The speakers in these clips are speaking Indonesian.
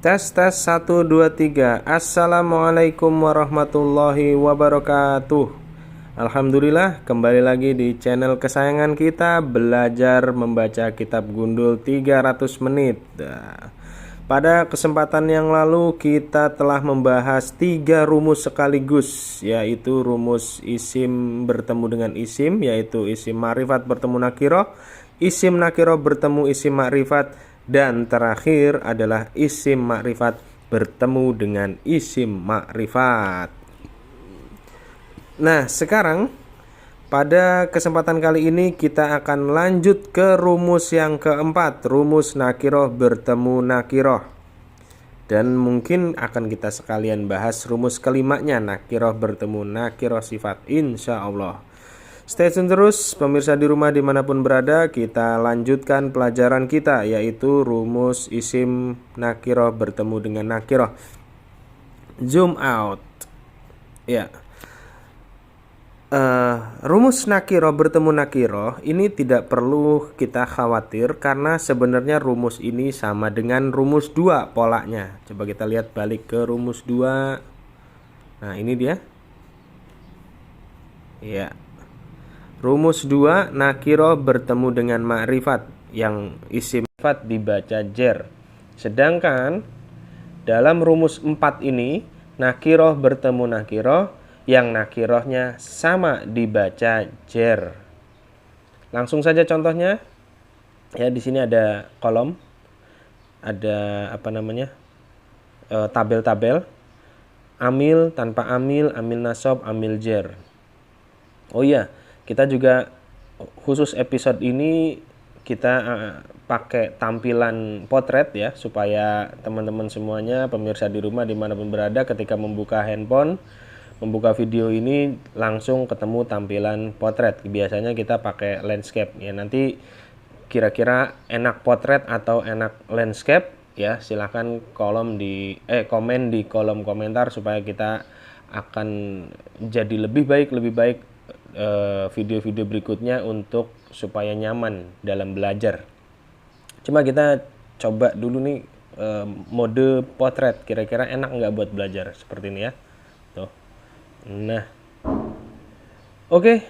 Tes tes 1 2 3. Assalamualaikum warahmatullahi wabarakatuh. Alhamdulillah, kembali lagi di channel kesayangan kita, belajar membaca kitab gundul 300 menit. Pada kesempatan yang lalu kita telah membahas 3 rumus sekaligus, yaitu rumus isim bertemu dengan isim, yaitu isim ma'rifat bertemu nakiroh, isim nakiroh bertemu isim ma'rifat, dan terakhir adalah isim makrifat bertemu dengan isim makrifat. Nah, sekarang pada kesempatan kali ini kita akan lanjut ke rumus yang keempat, rumus nakiroh bertemu nakiroh. Dan mungkin akan kita sekalian bahas rumus kelimanya, nakiroh bertemu nakiroh sifat, insya Allah. Stay tune terus pemirsa di rumah dimanapun berada. Kita lanjutkan pelajaran kita, yaitu rumus isim nakiroh bertemu dengan nakiroh. Zoom out. Ya, rumus nakiroh bertemu nakiroh ini tidak perlu kita khawatir, karena sebenarnya rumus ini sama dengan rumus 2 polanya. Coba kita lihat balik ke rumus 2. Nah, ini dia. Ya, rumus 2, nakiroh bertemu dengan ma'rifat, yang isim ma'rifat dibaca jer. Sedangkan dalam rumus 4 ini, nakiroh bertemu nakiroh, yang nakirohnya sama dibaca jer. Langsung saja contohnya. Ya, di sini ada kolom, ada tabel-tabel. Amil, tanpa amil, amil nasab, amil jer. Oh iya, kita juga khusus episode ini kita pakai tampilan potret ya, supaya teman-teman semuanya, pemirsa di rumah dimanapun berada, ketika membuka handphone, membuka video ini langsung ketemu tampilan potret. Biasanya kita pakai landscape ya. Nanti kira-kira enak potret atau enak landscape ya, silahkan komen di kolom komentar, supaya kita akan jadi lebih baik video-video berikutnya untuk supaya nyaman dalam belajar. Cuma kita coba dulu nih mode potret, kira-kira enak nggak buat belajar seperti ini ya. Tuh. Nah, oke.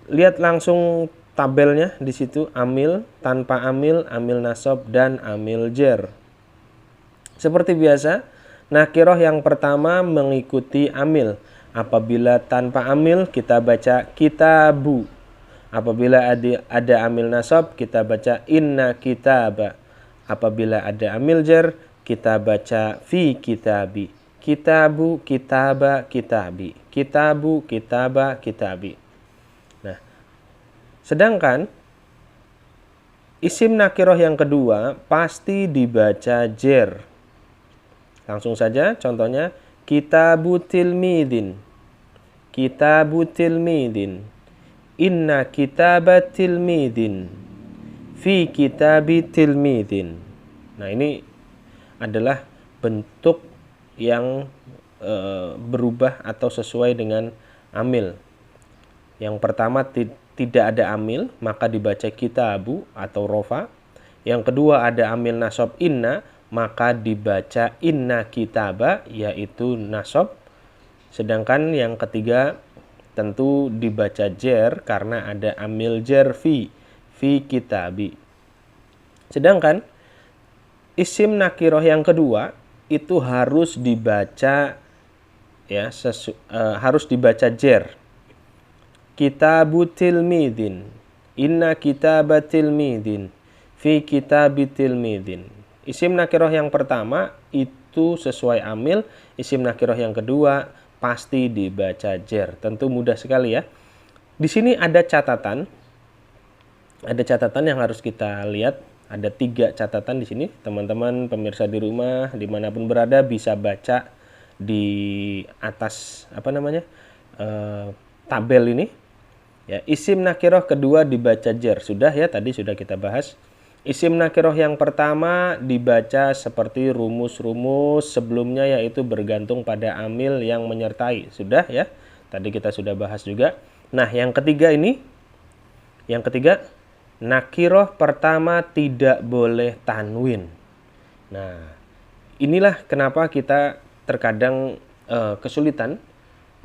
Lihat langsung tabelnya di situ, amil, tanpa amil, amil nasab, dan amil jer. Seperti biasa, nakiroh yang pertama mengikuti amil. Apabila tanpa amil kita baca kitabu. Apabila ada amil nasab kita baca inna kitaba. Apabila ada amil jer kita baca fi kitabi. Kitabu, kitaba, kitabi. Kitabu, kitaba, kitabi. Nah, sedangkan isim nakiroh yang kedua pasti dibaca jer. Langsung saja contohnya, kitabu tilmidin. Kitabu tilmidin. Inna kitabat tilmidin. Fi kitabi tilmidin. Nah, ini adalah bentuk yang berubah atau sesuai dengan amil. Yang pertama tidak ada amil, maka dibaca kitabu atau rofa. Yang kedua ada amil nasab inna, maka dibaca inna kitaba, yaitu nasab. Sedangkan yang ketiga tentu dibaca jer karena ada amil jer fi kitabi. Sedangkan isim nakiroh yang kedua itu harus dibaca ya, harus dibaca jer. Kitabu tilmidin, inna kitabat tilmidin, fi kitabi tilmidin. Isim nakiroh yang pertama itu sesuai amil, isim nakiroh yang kedua pasti dibaca jer. Tentu mudah sekali ya. Di sini ada catatan. Ada catatan yang harus kita lihat. Ada 3 catatan di sini. Teman-teman pemirsa di rumah dimanapun berada bisa baca di atas tabel ini. Ya, isim nakiroh kedua dibaca jer. Sudah ya, tadi sudah kita bahas. Isim nakiroh yang pertama dibaca seperti rumus-rumus sebelumnya, yaitu bergantung pada amil yang menyertai. Sudah ya, tadi kita sudah bahas juga. Nah, yang ketiga ini, nakiroh pertama tidak boleh tanwin. Nah, inilah kenapa kita terkadang kesulitan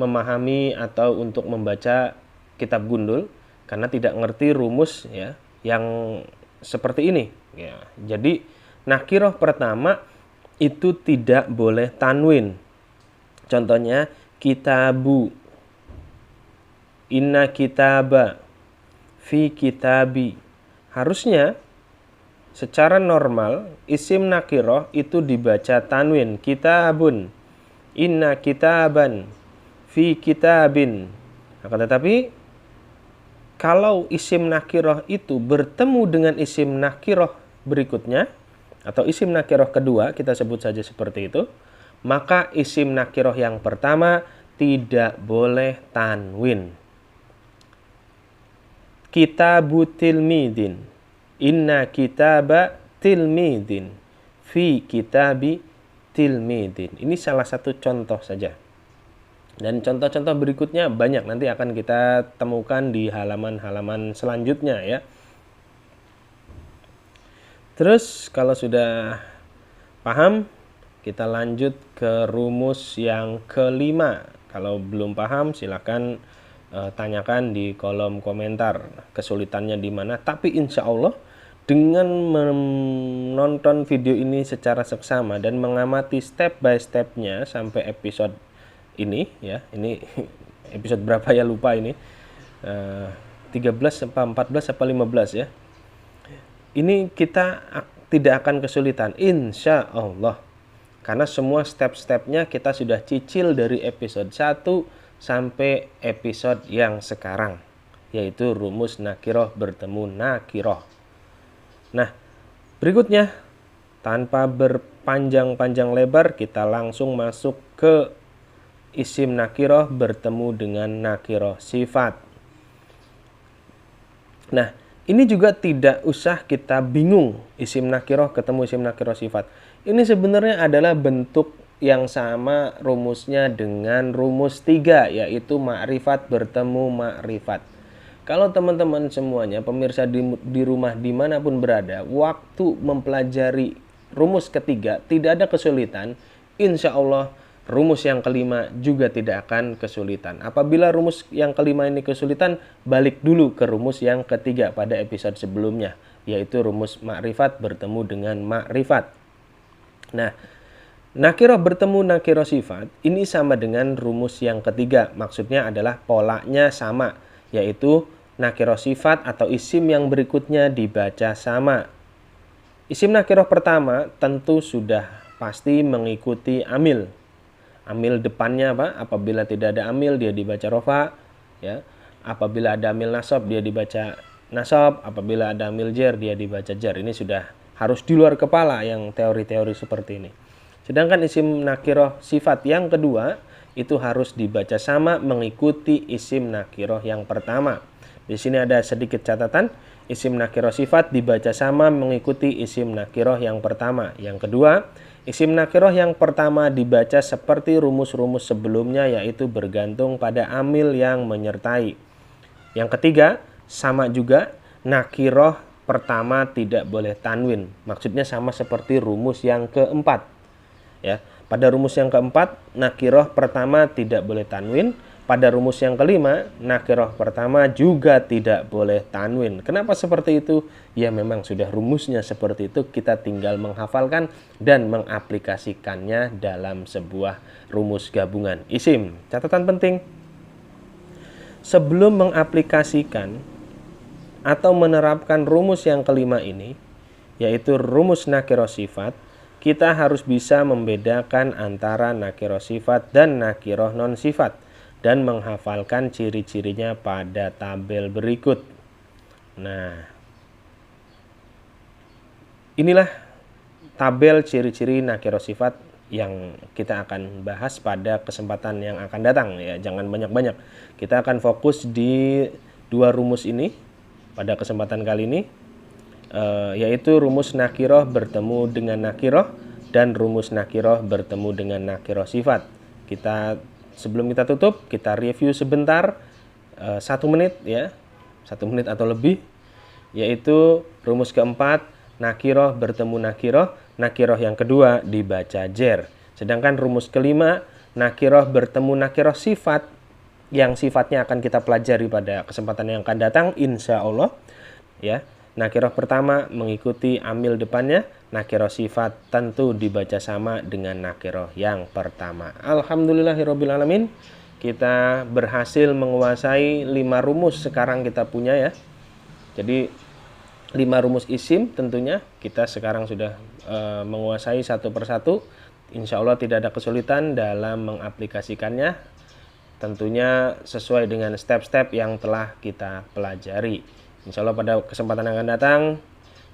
memahami atau untuk membaca kitab gundul karena tidak ngerti rumus ya yang seperti ini ya. Jadi nakiroh pertama itu tidak boleh tanwin. Contohnya kitabu, inna kitaba, fi kitabi. Harusnya secara normal isim nakiroh itu dibaca tanwin, kitabun, inna kitaban, fi kitabin. Akan tetapi kalau isim nakiroh itu bertemu dengan isim nakiroh berikutnya atau isim nakiroh kedua, kita sebut saja seperti itu, maka isim nakiroh yang pertama tidak boleh tanwin. Kitabu tilmidin, inna kitaba tilmidin, fi kitabi tilmidin. Ini salah satu contoh saja. Dan contoh-contoh berikutnya banyak, nanti akan kita temukan di halaman-halaman selanjutnya ya. Terus kalau sudah paham, kita lanjut ke rumus yang kelima. Kalau belum paham silakan tanyakan di kolom komentar kesulitannya di mana. Tapi insya Allah dengan menonton video ini secara seksama dan mengamati step by stepnya sampai episode ini ya, ini episode berapa ya lupa ini, 13 apa 14 apa 15 ya. Ini kita tidak akan kesulitan insya Allah karena semua step-stepnya kita sudah cicil dari episode 1 sampai episode yang sekarang, yaitu rumus nakiroh bertemu nakiroh. Nah, berikutnya tanpa berpanjang-panjang lebar kita langsung masuk ke isim nakiroh bertemu dengan nakiroh sifat. Nah, ini juga tidak usah kita bingung isim nakiroh ketemu isim nakiroh sifat. Ini sebenarnya adalah bentuk yang sama rumusnya dengan rumus 3, yaitu makrifat bertemu makrifat. Kalau teman-teman semuanya, pemirsa di rumah dimanapun berada, waktu mempelajari rumus ketiga tidak ada kesulitan, insya Allah rumus yang kelima juga tidak akan kesulitan. Apabila rumus yang kelima ini kesulitan, balik dulu ke rumus yang ketiga pada episode sebelumnya, yaitu rumus makrifat bertemu dengan makrifat. Nah, nakiroh bertemu nakiroh sifat ini sama dengan rumus yang ketiga. Maksudnya adalah polanya sama, yaitu nakiroh sifat atau isim yang berikutnya dibaca sama. Isim nakiroh pertama tentu sudah pasti mengikuti amil. Amil depannya apa? Apabila tidak ada amil dia dibaca rofa, ya. Apabila ada amil nasab dia dibaca nasab, apabila ada amil jar dia dibaca jar. Ini sudah harus di luar kepala yang teori-teori seperti ini. Sedangkan isim nakiroh sifat yang kedua itu harus dibaca sama mengikuti isim nakiroh yang pertama. Di sini ada sedikit catatan, isim nakiroh sifat dibaca sama mengikuti isim nakiroh yang pertama. Yang kedua, isim nakiroh yang pertama dibaca seperti rumus-rumus sebelumnya, yaitu bergantung pada amil yang menyertai. Yang ketiga, sama juga, nakiroh pertama tidak boleh tanwin. Maksudnya sama seperti rumus yang keempat. Ya, pada rumus yang keempat, nakiroh pertama tidak boleh tanwin. Pada rumus yang kelima, nakiroh pertama juga tidak boleh tanwin. Kenapa seperti itu? Ya memang sudah rumusnya seperti itu, kita tinggal menghafalkan dan mengaplikasikannya dalam sebuah rumus gabungan isim. Catatan penting, sebelum mengaplikasikan atau menerapkan rumus yang kelima ini, yaitu rumus nakiroh sifat, kita harus bisa membedakan antara nakiroh sifat dan nakiroh non sifat dan menghafalkan ciri-cirinya pada tabel berikut. Nah, inilah tabel ciri-ciri nakiroh sifat yang kita akan bahas pada kesempatan yang akan datang ya. Jangan banyak-banyak. Kita akan fokus di dua rumus ini pada kesempatan kali ini, yaitu rumus nakiroh bertemu dengan nakiroh dan rumus nakiroh bertemu dengan nakiroh sifat. Sebelum kita tutup, kita review sebentar 1 menit ya, 1 menit atau lebih, yaitu rumus keempat, nakiroh bertemu nakiroh yang kedua dibaca jer. Sedangkan rumus kelima, nakiroh bertemu nakiroh sifat, yang sifatnya akan kita pelajari pada kesempatan yang akan datang, insya Allah. Ya, nakiroh pertama mengikuti amil depannya, nakiroh sifat tentu dibaca sama dengan nakiroh yang pertama. Alhamdulillahirobbilalamin, kita berhasil menguasai 5 rumus sekarang kita punya ya. Jadi 5 rumus isim tentunya kita sekarang sudah menguasai satu persatu. Insya Allah tidak ada kesulitan dalam mengaplikasikannya, tentunya sesuai dengan step-step yang telah kita pelajari. Insya Allah pada kesempatan yang akan datang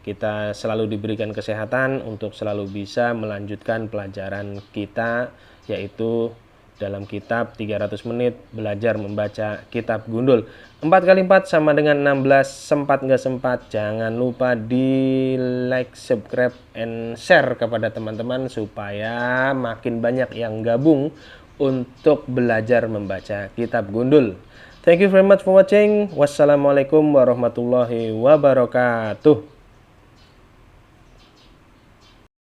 kita selalu diberikan kesehatan untuk selalu bisa melanjutkan pelajaran kita, yaitu dalam kitab 300 menit belajar membaca kitab Gundul. 4 kali 4 sama dengan 16, sempat nggak sempat jangan lupa di like, subscribe, and share kepada teman-teman supaya makin banyak yang gabung untuk belajar membaca kitab Gundul. Thank you very much for watching. Wassalamualaikum warahmatullahi wabarakatuh.